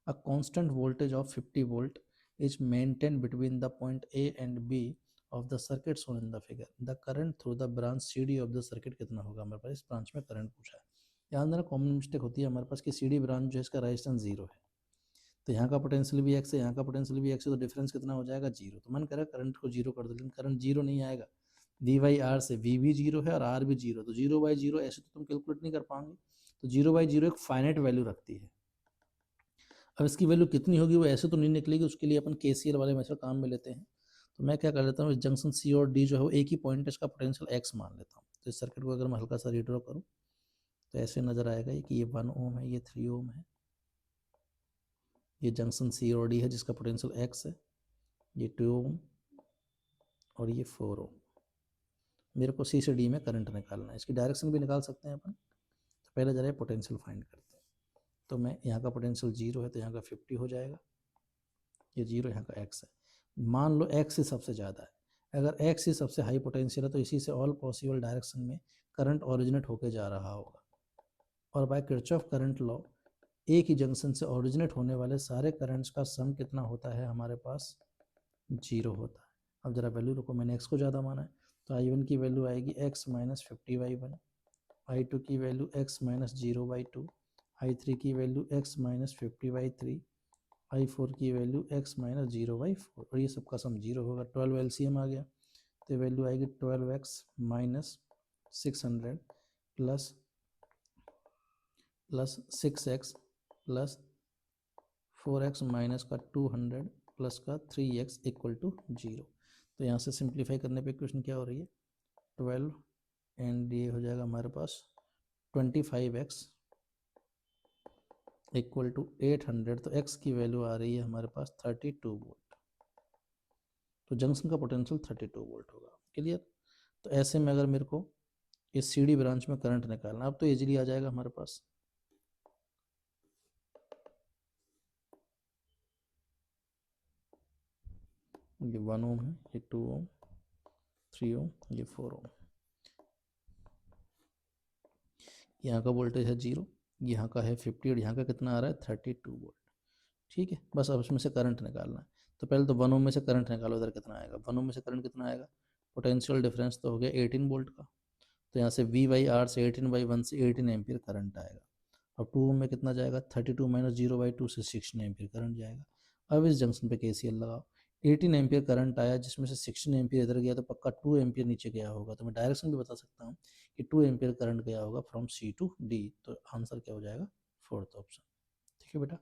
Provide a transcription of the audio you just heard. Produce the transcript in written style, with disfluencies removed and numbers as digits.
A constant voltage of 50 volt is maintain between the point A and B of the circuit shown in the figure. The current through the branch C D of the circuit कितना होगा। हमारे पास इस branch में current पूछा है। यहाँ अंदर common mistake होती है हमारे पास कि सी डी ब्रांच जो है इसका रेजिस्टेंस 0 है, तो यहाँ का पोटेंशियल भी एक्स है, यहाँ का पोटेंशियल भी एक्स है, तो डिफरेंस कितना हो जाएगा 0। तो मन करे करंट को 0 कर दो, लेकिन करंट 0 नहीं आएगा। वी बाई आर से वी भी 0 है और आर भी 0, तो 0/0 ऐसे तो तुम कैलकुलेट नहीं कर पाओगे। तो 0/0 एक फाइनाइट वैल्यू रखती है। अब इसकी वैल्यू कितनी होगी वो ऐसे तो नहीं निकलेगी, उसके लिए अपन केसीएल वाले मेथड काम में लेते हैं। तो मैं क्या कर लेता हूँ, इस जंक्शन सी और डी जो है वो एक ही पॉइंट है, इसका पोटेंशियल एक्स मान लेता हूँ। तो इस सर्किट को अगर मैं हल्का सा रीड्रॉ करूँ तो ऐसे नजर आएगा कि ये 1 ओम है, ये 3 ओम है, ये जंक्शन सी और डी है जिसका पोटेंशियल एक्स है, ये 2 ओम और ये 4 ओम। मेरे को सी से डी में करंट निकालना है, इसकी डायरेक्शन भी निकाल सकते हैं अपन। तो पहले जरा पोटेंशियल फाइंड करते हैं। तो मैं यहाँ का पोटेंशियल 0 है तो यहाँ का 50 हो जाएगा, ये 0, यहाँ का x है। मान लो x ही सबसे ज़्यादा है, अगर x ही सबसे हाई पोटेंशियल है तो इसी से ऑल पॉसिबल डायरेक्शन में करंट ओरिजिनेट होके जा रहा होगा। और बाय किरचॉफ करंट लॉ एक ही जंक्शन से ओरिजिनेट होने वाले सारे करंट्स का सम कितना होता है हमारे पास 0 होता है। अब जरा वैल्यू रखो, मैंने x को ज़्यादा माना है तो I1 की वैल्यू आएगी x माइनस 50/1, I2 की वैल्यू x माइनस 0/2, I3 की वैल्यू x माइनस 50/3, I4 की वैल्यू x माइनस 0/4 और ये सबका सम 0 होगा। 12 LCM आ गया तो वैल्यू आएगी 12x minus 600 plus 6x plus 4x minus का 200 प्लस का 3x इक्वल टू 0। तो यहाँ से सिंप्लीफाई करने पे क्वेश्चन क्या हो रही है 12 एंड ये हो जाएगा हमारे पास 25x इक्वल टू 800। तो x की वैल्यू आ रही है हमारे पास 32 वोल्ट। तो जंक्शन का पोटेंशियल 32 वोल्ट होगा। क्लियर। तो ऐसे में अगर मेरे को इस सी डी ब्रांच में करंट निकालना, अब तो इजीली आ जाएगा हमारे पास। ये 1 ओम है, ये 2 ओम, 3 ओम, ये 4 ओम। यहाँ का वोल्टेज है 0, यहाँ का है 50 और यहाँ का कितना आ रहा है 32 वोल्ट। ठीक है, बस अब इसमें से करंट निकालना है। तो पहले तो 1 ओम में से करंट निकालो, इधर कितना आएगा 1 ओम में से करंट कितना आएगा। पोटेंशियल डिफरेंस तो हो गया 18 वोल्ट का, तो यहाँ से V/R से 18/1 से 18 एम्पियर करंट आएगा। अब 2 ओम में कितना जाएगा 32 माइनस 0/2 से 16 एम्पियर करंट जाएगा। अब इस जंक्शन पे KCL लगाओ, 18 एम्पियर करंट आया जिसमें से 16 एम्पियर इधर गया तो पक्का 2 एम्पियर नीचे गया होगा। तो मैं डायरेक्शन भी बता सकता हूँ कि 2 एम्पियर करंट गया होगा फ्रॉम C टू D। तो आंसर क्या हो जाएगा 4th ऑप्शन। ठीक है बेटा।